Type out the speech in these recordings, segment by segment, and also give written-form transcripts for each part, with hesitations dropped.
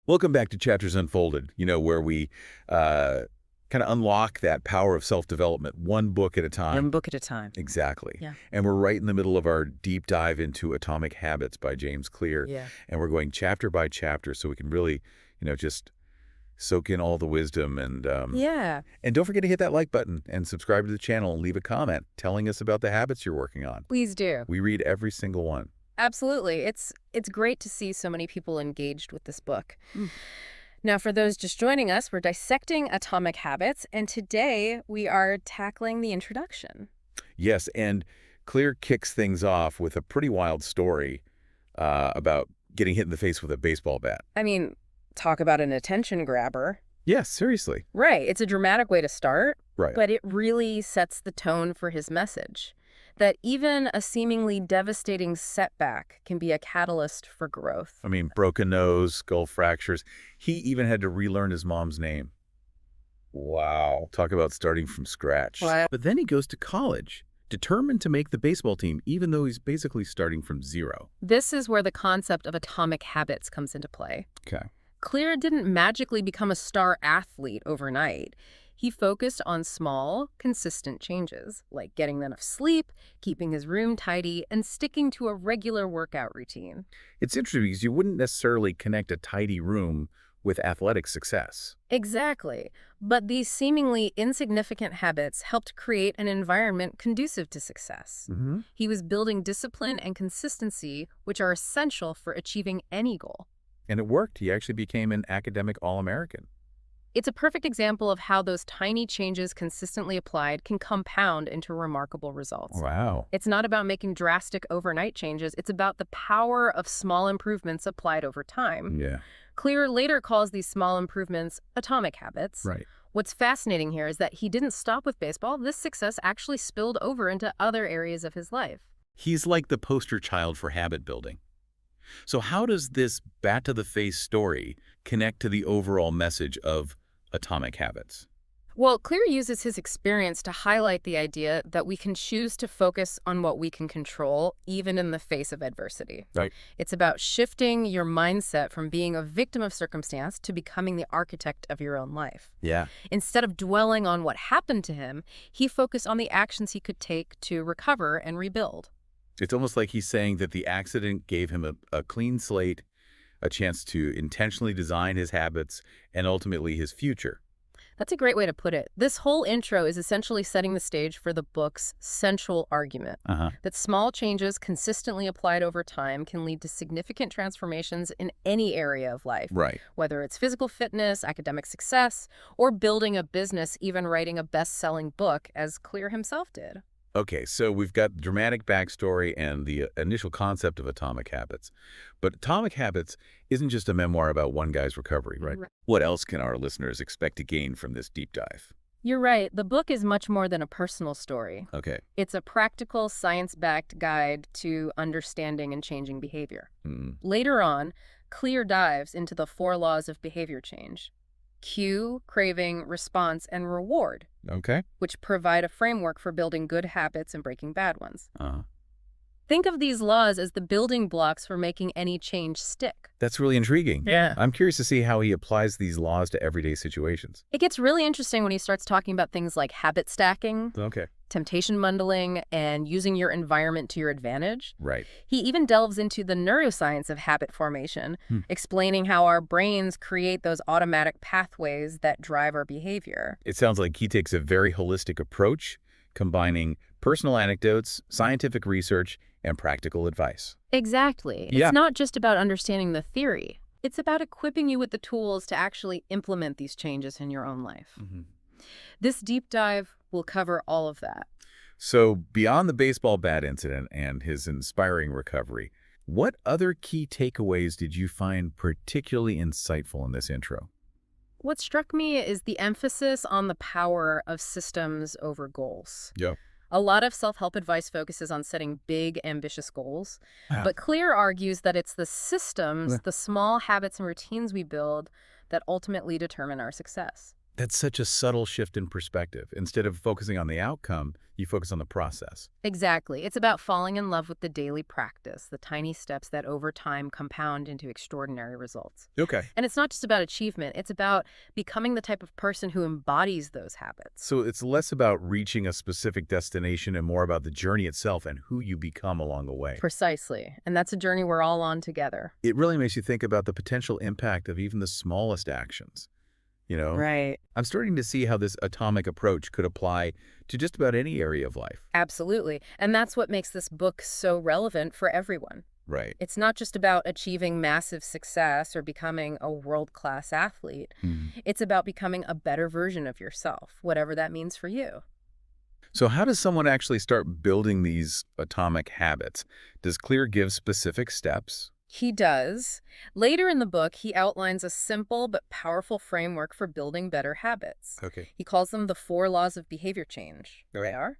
Welcome back to Chapters Unfolded, where we kind of unlock that power of self-development, one book at a time. One book at a time. Exactly. Yeah. And we're right in the middle of our deep dive into Atomic Habits by James Clear. Yeah. And we're going chapter by chapter so we can really, just soak in all the wisdom. And Yeah. and don't forget to hit that like button and subscribe to the channel and leave a comment telling us about the habits you're working on. Please do. We read every single one. Absolutely. It's great to see so many people engaged with this book. Mm. Now, for those just joining us, we're dissecting Atomic Habits, and today we are tackling the introduction. Yes, and Clear kicks things off with a pretty wild story about getting hit in the face with a baseball bat. I mean, talk about an attention grabber. Yes, seriously. Right. It's a dramatic way to start, Right. but it really sets the tone for his message. That even a seemingly devastating setback can be a catalyst for growth. I mean, broken nose, skull fractures. He even had to relearn his mom's name. Wow. Talk about starting from scratch. Wow. But then he goes to college, determined to make the baseball team, even though he's basically starting from zero. This is where the concept of atomic habits comes into play. Okay. Clear didn't magically become a star athlete overnight. He focused on small, consistent changes, like getting enough sleep, keeping his room tidy, and sticking to a regular workout routine. It's interesting because you wouldn't necessarily connect a tidy room with athletic success. Exactly. But these seemingly insignificant habits helped create an environment conducive to success. Mm-hmm. He was building discipline and consistency, which are essential for achieving any goal. And it worked. He actually became an academic All-American. It's a perfect example of how those tiny changes consistently applied can compound into remarkable results. Wow. It's not about making drastic overnight changes. It's about the power of small improvements applied over time. Yeah. Clear later calls these small improvements atomic habits. Right. What's fascinating here is that he didn't stop with baseball. This success actually spilled over into other areas of his life. He's like the poster child for habit building. So how does this bat-to-the-face story connect to the overall message of Atomic Habits? Well, Clear uses his experience to highlight the idea that we can choose to focus on what we can control, even in the face of adversity. Right. It's about shifting your mindset from being a victim of circumstance to becoming the architect of your own life. Yeah. Instead of dwelling on what happened to him, he focused on the actions he could take to recover and rebuild. It's almost like he's saying that the accident gave him a clean slate, a chance to intentionally design his habits, and ultimately his future. That's a great way to put it. This whole intro is essentially setting the stage for the book's central argument, that small changes consistently applied over time can lead to significant transformations in any area of life. Right. Whether it's physical fitness, academic success, or building a business, even writing a best-selling book, as Clear himself did. Okay, so we've got dramatic backstory and the initial concept of Atomic Habits. But Atomic Habits isn't just a memoir about one guy's recovery, right? Right. What else can our listeners expect to gain from this deep dive? You're right. The book is much more than a personal story. Okay. It's a practical, science-backed guide to understanding and changing behavior. Mm. Later on, Clear dives into the 4 laws of behavior change: cue, craving, response, and reward, Okay. which provide a framework for building good habits and breaking bad ones. Uh-huh. Think of these laws as the building blocks for making any change stick. That's really intriguing. Yeah. I'm curious to see how he applies these laws to everyday situations. It gets really interesting when he starts talking about things like habit stacking, Okay. temptation bundling, and using your environment to your advantage. Right. He even delves into the neuroscience of habit formation, explaining how our brains create those automatic pathways that drive our behavior. It sounds like he takes a very holistic approach, combining personal anecdotes, scientific research, and practical advice. Exactly. Yeah. It's not just about understanding the theory. It's about equipping you with the tools to actually implement these changes in your own life. This deep dive will cover all of that. So beyond the baseball bat incident and his inspiring recovery, what other key takeaways did you find particularly insightful in this intro? What struck me is the emphasis on the power of systems over goals. Yeah. A lot of self-help advice focuses on setting big, ambitious goals, Yeah. but Clear argues that it's the systems, Yeah. the small habits and routines we build that ultimately determine our success. That's such a subtle shift in perspective. Instead of focusing on the outcome, you focus on the process. Exactly. It's about falling in love with the daily practice, the tiny steps that over time compound into extraordinary results. Okay. And it's not just about achievement, it's about becoming the type of person who embodies those habits. So it's less about reaching a specific destination and more about the journey itself and who you become along the way. Precisely. And that's a journey we're all on together. It really makes you think about the potential impact of even the smallest actions. Right. I'm starting to see how this atomic approach could apply to just about any area of life. Absolutely. And that's what makes this book so relevant for everyone. Right. It's not just about achieving massive success or becoming a world-class athlete. It's about becoming a better version of yourself, whatever that means for you. So how does someone actually start building these atomic habits? Does Clear give specific steps? He does. Later in the book, he outlines a simple but powerful framework for building better habits. Okay. He calls them the 4 laws of behavior change. All right. They are: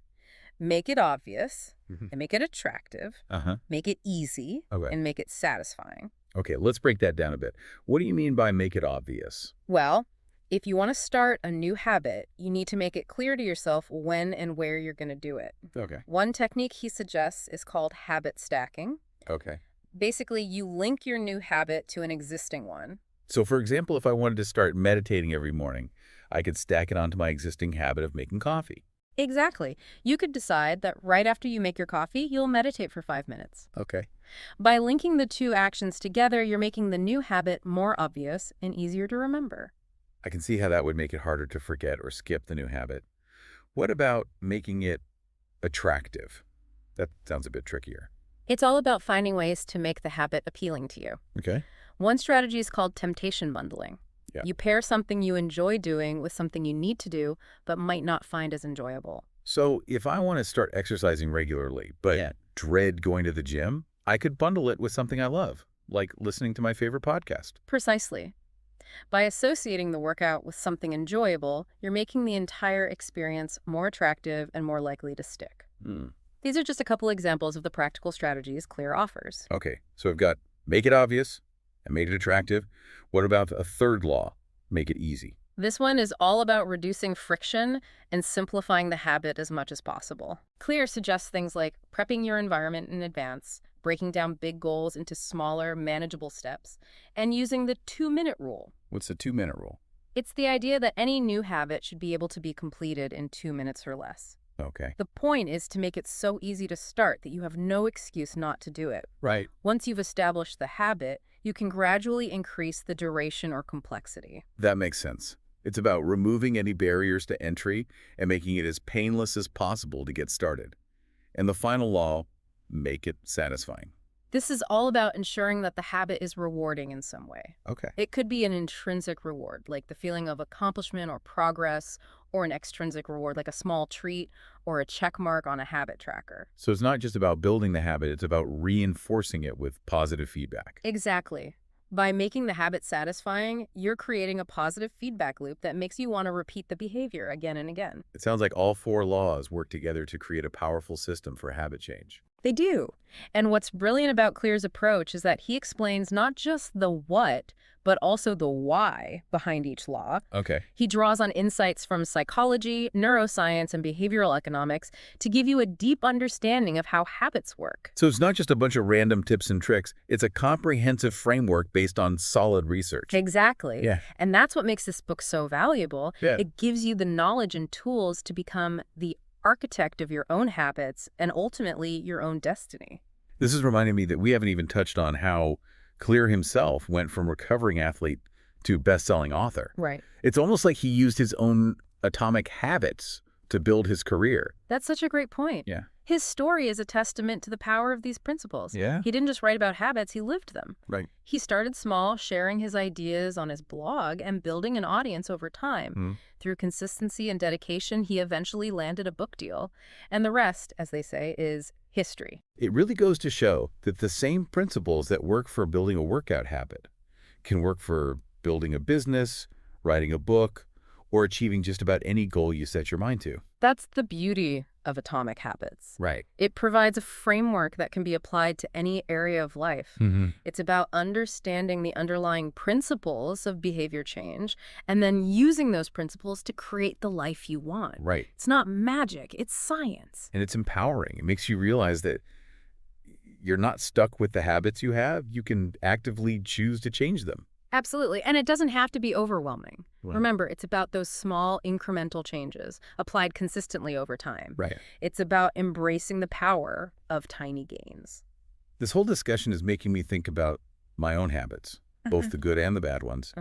make it obvious, and make it attractive, Uh-huh. make it easy, Okay. and make it satisfying. Okay, let's break that down a bit. What do you mean by make it obvious? Well, if you want to start a new habit, you need to make it clear to yourself when and where you're going to do it. Okay. One technique he suggests is called habit stacking. Okay. Basically, you link your new habit to an existing one. So for example, if I wanted to start meditating every morning, I could stack it onto my existing habit of making coffee. Exactly. You could decide that right after you make your coffee, you'll meditate for 5 minutes. Okay. By linking the two actions together, you're making the new habit more obvious and easier to remember. I can see how that would make it harder to forget or skip the new habit. What about making it attractive? That sounds a bit trickier. It's all about finding ways to make the habit appealing to you. Okay. One strategy is called temptation bundling. Yeah. You pair something you enjoy doing with something you need to do, but might not find as enjoyable. So if I want to start exercising regularly, but dread going to the gym, I could bundle it with something I love, like listening to my favorite podcast. Precisely. By associating the workout with something enjoyable, you're making the entire experience more attractive and more likely to stick. These are just a couple examples of the practical strategies Clear offers. Okay, so I've got make it obvious and make it attractive. What about a third law? Make it easy. This one is all about reducing friction and simplifying the habit as much as possible. Clear suggests things like prepping your environment in advance, breaking down big goals into smaller, manageable steps, and using the 2-minute rule. What's the 2-minute rule? It's the idea that any new habit should be able to be completed in 2 minutes or less. Okay. The point is to make it so easy to start that you have no excuse not to do it. Right. Once you've established the habit, you can gradually increase the duration or complexity. That makes sense. It's about removing any barriers to entry and making it as painless as possible to get started. And the final law, make it satisfying. This is all about ensuring that the habit is rewarding in some way. Okay. It could be an intrinsic reward, like the feeling of accomplishment or progress, or an extrinsic reward, like a small treat or a check mark on a habit tracker. So it's not just about building the habit, it's about reinforcing it with positive feedback. Exactly. By making the habit satisfying, you're creating a positive feedback loop that makes you want to repeat the behavior again and again. It sounds like all 4 laws work together to create a powerful system for habit change. They do. And what's brilliant about Clear's approach is that he explains not just the what, but also the why behind each law. Okay. He draws on insights from psychology, neuroscience, and behavioral economics to give you a deep understanding of how habits work. So it's not just a bunch of random tips and tricks, it's a comprehensive framework based on solid research. Exactly. Yeah. And that's what makes this book so valuable. Yeah. It gives you the knowledge and tools to become the architect of your own habits and ultimately your own destiny. This is reminding me that we haven't even touched on how Clear himself went from recovering athlete to best-selling author. Right. It's almost like he used his own atomic habits to build his career. That's such a great point. Yeah. His story is a testament to the power of these principles. Yeah. He didn't just write about habits, he lived them. Right. He started small, sharing his ideas on his blog and building an audience over time. Through consistency and dedication, he eventually landed a book deal. And the rest, as they say, is history. It really goes to show that the same principles that work for building a workout habit can work for building a business, writing a book, or achieving just about any goal you set your mind to. That's the beauty of Atomic Habits. Right. It provides a framework that can be applied to any area of life. It's about understanding the underlying principles of behavior change and then using those principles to create the life you want. Right. It's not magic, it's science. And it's empowering. It makes you realize that you're not stuck with the habits you have. You can actively choose to change them. Absolutely. And it doesn't have to be overwhelming. Right. Remember, it's about those small incremental changes applied consistently over time. Right. It's about embracing the power of tiny gains. This whole discussion is making me think about my own habits, both the good and the bad ones.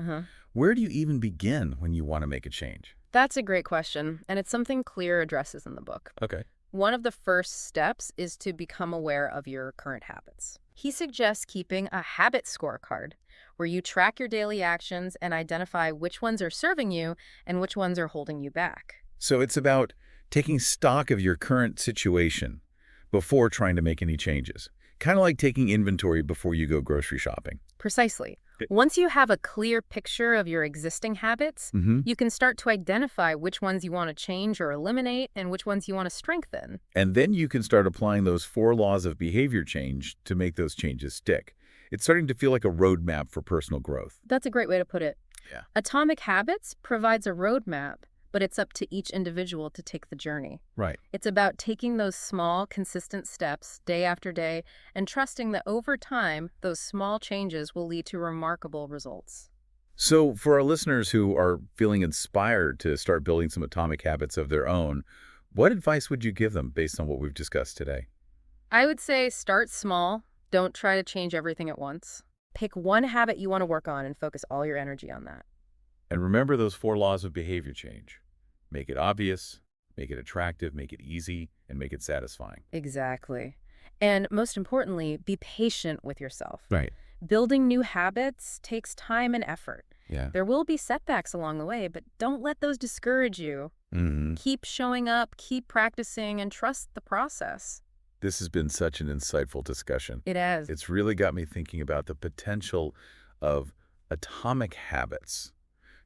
Where do you even begin when you want to make a change? That's a great question, and it's something Clear addresses in the book. Okay. One of the first steps is to become aware of your current habits. He suggests keeping a habit scorecard where you track your daily actions and identify which ones are serving you and which ones are holding you back. So it's about taking stock of your current situation before trying to make any changes. Kind of like taking inventory before you go grocery shopping. Precisely. Once you have a clear picture of your existing habits, you can start to identify which ones you want to change or eliminate and which ones you want to strengthen. And then you can start applying those 4 laws of behavior change to make those changes stick. It's starting to feel like a roadmap for personal growth. That's a great way to put it. Yeah. Atomic Habits provides a roadmap, but it's up to each individual to take the journey. Right. It's about taking those small, consistent steps day after day and trusting that over time, those small changes will lead to remarkable results. So for our listeners who are feeling inspired to start building some atomic habits of their own, what advice would you give them based on what we've discussed today? I would say start small. Don't try to change everything at once. Pick one habit you want to work on and focus all your energy on that. And remember those 4 laws of behavior change. Make it obvious, make it attractive, make it easy, and make it satisfying. Exactly. And most importantly, be patient with yourself. Right. Building new habits takes time and effort. Yeah. There will be setbacks along the way, but don't let those discourage you. Keep showing up, keep practicing, and trust the process. This has been such an insightful discussion. It has. It's really got me thinking about the potential of atomic habits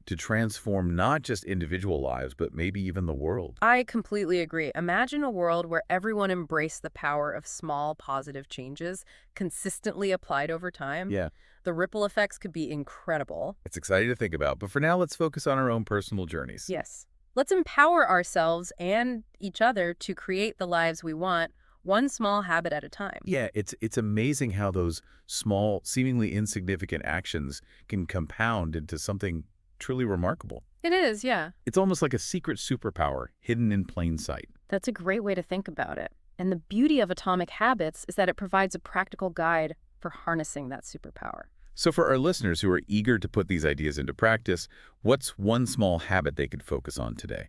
to transform not just individual lives, but maybe even the world. I completely agree. Imagine a world where everyone embraced the power of small positive changes consistently applied over time. Yeah. The ripple effects could be incredible. It's exciting to think about, but for now, let's focus on our own personal journeys. Yes. Let's empower ourselves and each other to create the lives we want, one small habit at a time. Yeah, it's amazing how those small, seemingly insignificant actions can compound into something truly remarkable. It is, yeah. It's almost like a secret superpower hidden in plain sight. That's a great way to think about it. And the beauty of Atomic Habits is that it provides a practical guide for harnessing that superpower. So for our listeners who are eager to put these ideas into practice, what's one small habit they could focus on today?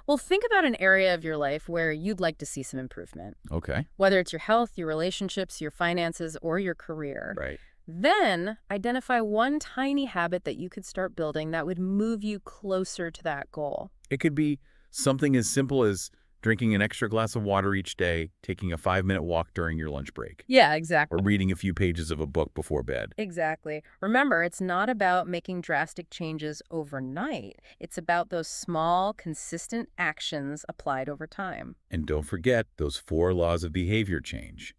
Well, think about an area of your life where you'd like to see some improvement. Okay. Whether it's your health, your relationships, your finances, or your career. Right. Then identify one tiny habit that you could start building that would move you closer to that goal. It could be something as simple as drinking an extra glass of water each day, taking a 5-minute walk during your lunch break, Yeah, exactly. or reading a few pages of a book before bed. Exactly. Remember, it's not about making drastic changes overnight. It's about those small, consistent actions applied over time. And don't forget those 4 laws of behavior change.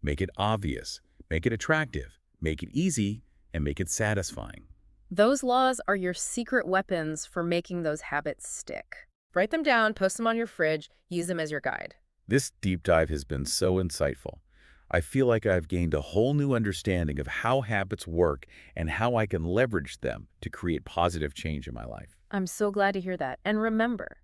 Make it obvious, make it attractive, make it easy, and make it satisfying. Those laws are your secret weapons for making those habits stick. Write them down, post them on your fridge, use them as your guide. This deep dive has been so insightful. I feel like I've gained a whole new understanding of how habits work and how I can leverage them to create positive change in my life. I'm so glad to hear that. And remember,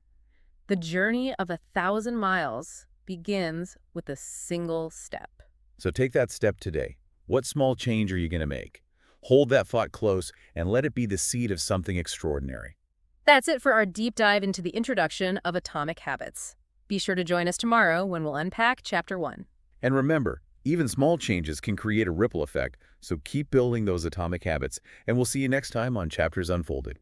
the journey of 1,000 miles begins with a single step. So take that step today. What small change are you going to make? Hold that thought close and let it be the seed of something extraordinary. That's it for our deep dive into the introduction of Atomic Habits. Be sure to join us tomorrow when we'll unpack Chapter 1. And remember, even small changes can create a ripple effect, so keep building those atomic habits, and we'll see you next time on Chapters Unfolded.